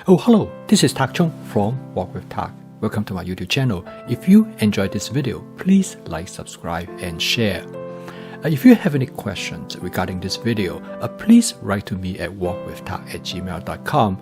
Oh, hello, this is Tak Chung from Walk with Tak. Welcome to my YouTube channel. If you enjoyed this video, please like, subscribe, and share. If you have any questions regarding this video, please write to me at walkwithtak@gmail.com.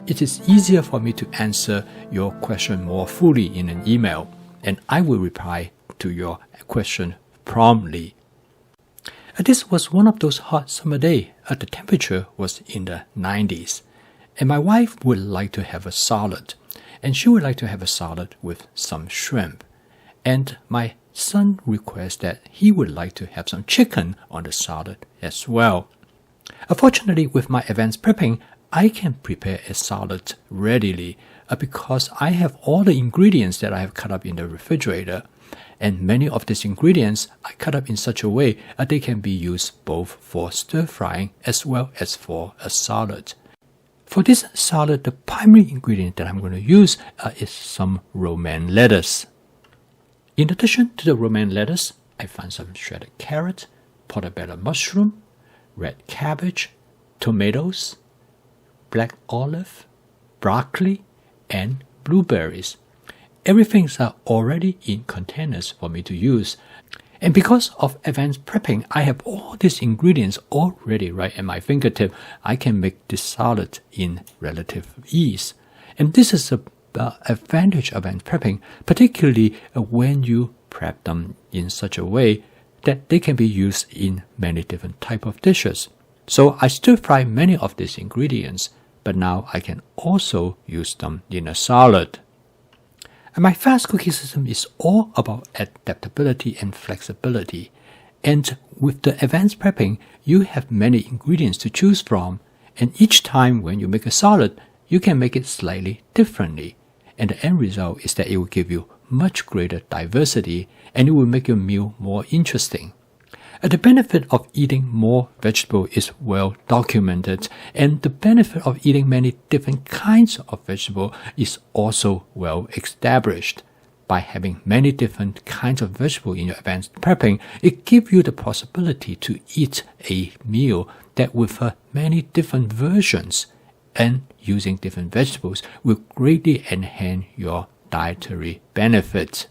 It is easier for me to answer your question more fully in an email, and I will reply to your question promptly. This was one of those hot summer days. The temperature was in the 90s. And my wife would like to have a salad, and she would like to have a salad with some shrimp. And my son requests that he would like to have some chicken on the salad as well. Fortunately, with my advanced prepping, I can prepare a salad readily because I have all the ingredients that I have cut up in the refrigerator. And many of these ingredients I cut up in such a way that they can be used both for stir frying as well as for a salad. For this salad, the primary ingredient that I'm going to use is some romaine lettuce. In addition to the romaine lettuce, I found some shredded carrot, portobello mushroom, red cabbage, tomatoes, black olive, broccoli, and blueberries. Everything's already in containers for me to use. And because of advanced prepping, I have all these ingredients already right at my fingertip. I can make this salad in relative ease. And this is the advantage of advanced prepping, particularly when you prep them in such a way that they can be used in many different types of dishes. So I stir fry many of these ingredients, but now I can also use them in a salad. And my fast cooking system is all about adaptability and flexibility. And with the advanced prepping, you have many ingredients to choose from. And each time when you make a salad, you can make it slightly differently. And the end result is that it will give you much greater diversity and it will make your meal more interesting. The benefit of eating more vegetable is well documented, and the benefit of eating many different kinds of vegetable is also well established. By having many different kinds of vegetable in your advanced prepping, it gives you the possibility to eat a meal that with many different versions and using different vegetables will greatly enhance your dietary benefits.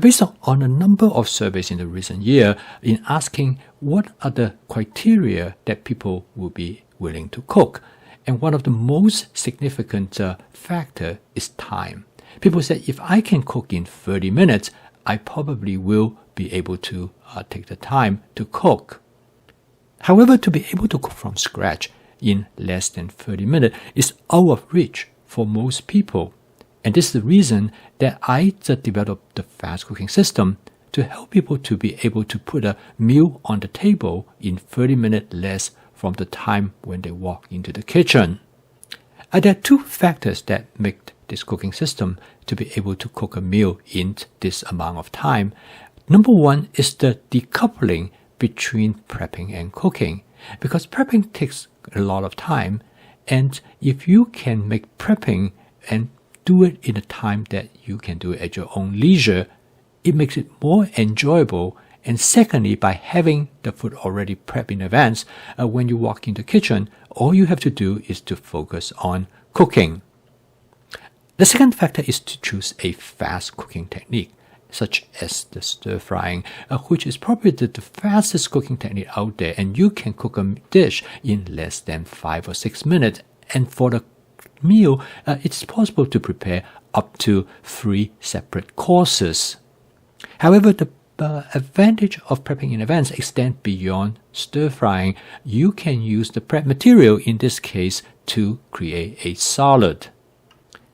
Based on a number of surveys in the recent year in asking what are the criteria that people will be willing to cook. And one of the most significant factor is time. People say if I can cook in 30 minutes, I probably will be able to take the time to cook. However, to be able to cook from scratch in less than 30 minutes is out of reach for most people. And this is the reason that I developed the fast cooking system to help people to be able to put a meal on the table in 30 minutes less from the time when they walk into the kitchen. There are two factors that make this cooking system to be able to cook a meal in this amount of time. Number one is the decoupling between prepping and cooking, because prepping takes a lot of time, and if you can make prepping and do it in a time that you can do it at your own leisure, it makes it more enjoyable. And secondly, by having the food already prepped in advance, when you walk in the kitchen, all you have to do is to focus on cooking. The second factor is to choose a fast cooking technique, such as the stir frying, which is probably the fastest cooking technique out there, and you can cook a dish in less than 5 or 6 minutes. And for the meal, it's possible to prepare up to 3 separate courses. However, the advantage of prepping in advance extends beyond stir frying. You can use the prep material, in this case, to create a salad.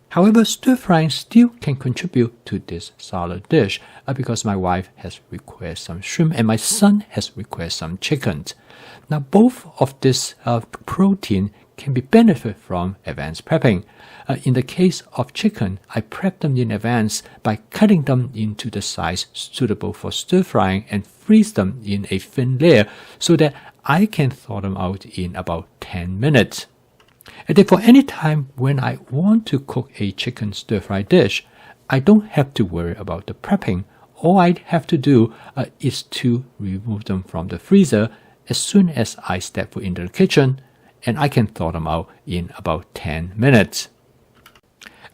However, stir frying still can contribute to this salad dish because my wife has requested some shrimp and my son has requested some chicken. Now, both of this protein can be benefit from advanced prepping. In the case of chicken, I prep them in advance by cutting them into the size suitable for stir frying and freeze them in a thin layer so that I can thaw them out in about 10 minutes. And therefore, any time when I want to cook a chicken stir fry dish, I don't have to worry about the prepping. All I have to do is to remove them from the freezer as soon as I step foot into the kitchen, and I can thaw them out in about 10 minutes.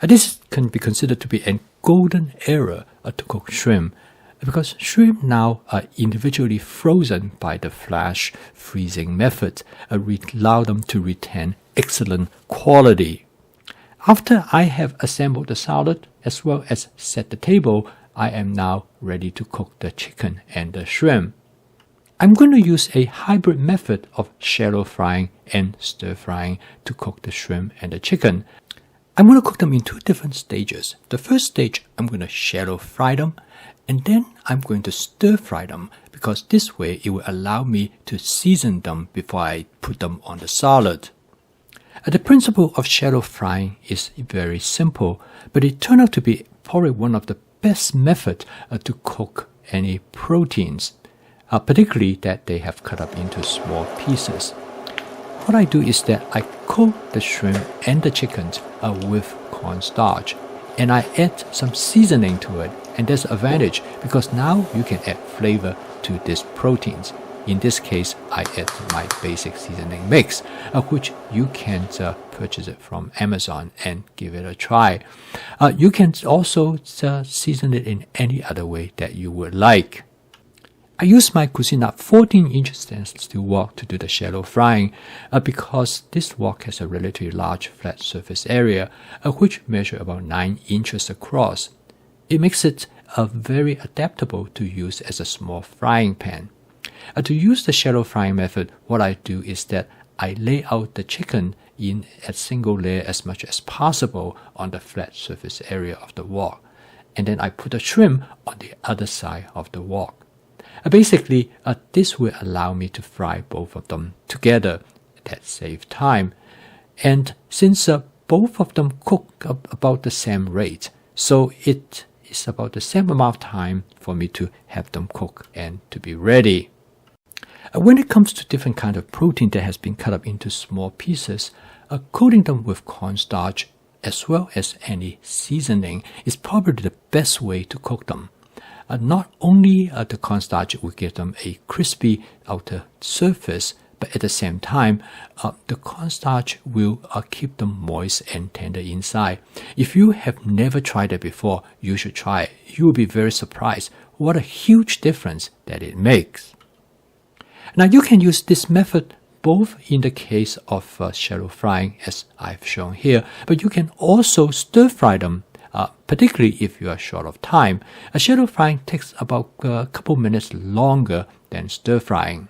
This can be considered to be a golden era to cook shrimp, because shrimp now are individually frozen by the flash freezing method, allow them to retain excellent quality. After I have assembled the salad as well as set the table, I am now ready to cook the chicken and the shrimp. I'm going to use a hybrid method of shallow frying and stir frying to cook the shrimp and the chicken. I'm going to cook them in two different stages. The first stage, I'm going to shallow fry them, and then I'm going to stir fry them, because this way it will allow me to season them before I put them on the salad. The principle of shallow frying is very simple, but it turned out to be probably one of the best methods to cook any proteins, particularly that they have cut up into small pieces. What I do is that I coat the shrimp and the chickens with cornstarch, and I add some seasoning to it, and that's an advantage because now you can add flavor to these proteins. In this case, I add my basic seasoning mix, which you can purchase it from Amazon and give it a try. You can also season it in any other way that you would like. I use my Cuisinart 14-inch stainless steel wok to do the shallow frying because this wok has a relatively large flat surface area, which measures about 9 inches across. It makes it very adaptable to use as a small frying pan. To use the shallow frying method, what I do is that I lay out the chicken in a single layer as much as possible on the flat surface area of the wok, and then I put the shrimp on the other side of the wok. Basically, this will allow me to fry both of them together. That saves time. And since both of them cook about the same rate, so it is about the same amount of time for me to have them cook and to be ready. When it comes to different kinds of protein that has been cut up into small pieces, coating them with cornstarch as well as any seasoning is probably the best way to cook them. Not only the cornstarch will give them a crispy outer surface, but at the same time, the cornstarch will keep them moist and tender inside. If you have never tried it before, you should try it. You will be very surprised what a huge difference that it makes. Now you can use this method both in the case of shallow frying as I've shown here, but you can also stir fry them. Particularly if you are short of time. Shallow frying takes about a couple minutes longer than stir frying.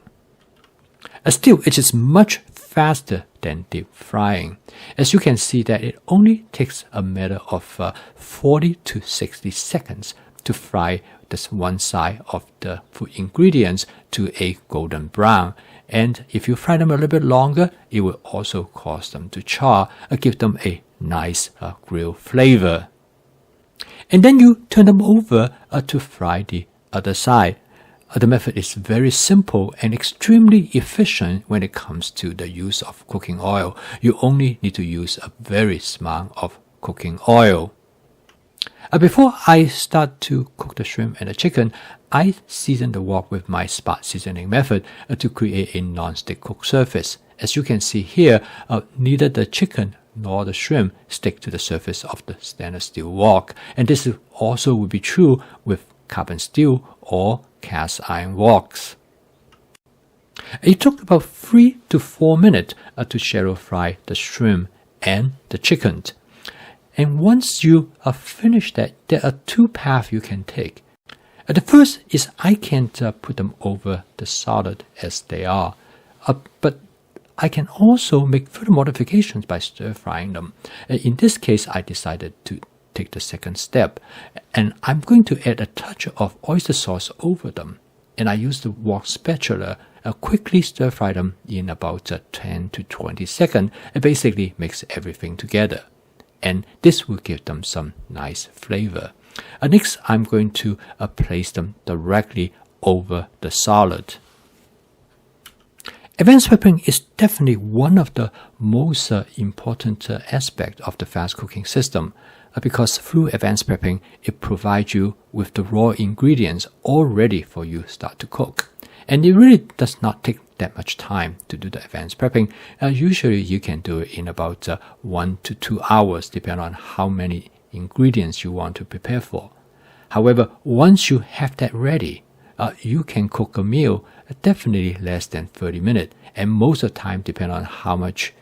Still, it is much faster than deep frying. As you can see that it only takes a matter of 40 to 60 seconds to fry this one side of the food ingredients to a golden brown. And if you fry them a little bit longer, it will also cause them to char, give them a nice grill flavor. And then you turn them over to fry the other side. The method is very simple and extremely efficient when it comes to the use of cooking oil. You only need to use a very small amount of cooking oil. Before I start to cook the shrimp and the chicken, I season the wok with my spot seasoning method to create a non-stick cook surface. As you can see here, neither the chicken nor the shrimp stick to the surface of the stainless steel wok, and this also will be true with carbon steel or cast iron woks. It took about 3 to 4 minutes to shallow fry the shrimp and the chicken. And once you have finished that, there are two paths you can take. The first is I can put them over the salad as they are, but I can also make further modifications by stir frying them. In this case, I decided to take the second step, and I'm going to add a touch of oyster sauce over them. And I use the wok spatula, quickly stir fry them in about 10 to 20 seconds. It basically mix everything together, and this will give them some nice flavor. Next, I'm going to place them directly over the salad. Advanced prepping is definitely one of the most important aspects of the fast cooking system because through advanced prepping, it provides you with the raw ingredients all ready for you to start to cook. And it really does not take that much time to do the advanced prepping. Usually you can do it in about 1 to 2 hours, depending on how many ingredients you want to prepare for. However, once you have that ready, you can cook a meal definitely less than 30 minutes. And most of the time, depending on how much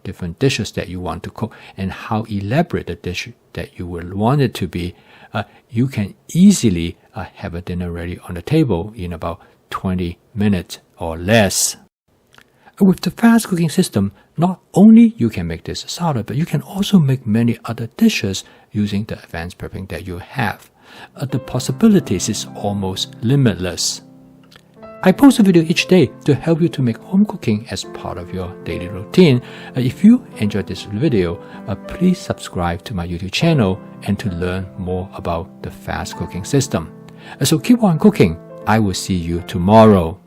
different dishes that you want to cook and how elaborate the dish that you will want it to be, you can easily have a dinner ready on the table in about 20 minutes or less. With the fast cooking system, not only you can make this salad, but you can also make many other dishes using the advanced prepping that you have. The possibilities is almost limitless. I post a video each day to help you to make home cooking as part of your daily routine. If you enjoyed this video, please subscribe to my YouTube channel and to learn more about the fast cooking system. So keep on cooking. I will see you tomorrow.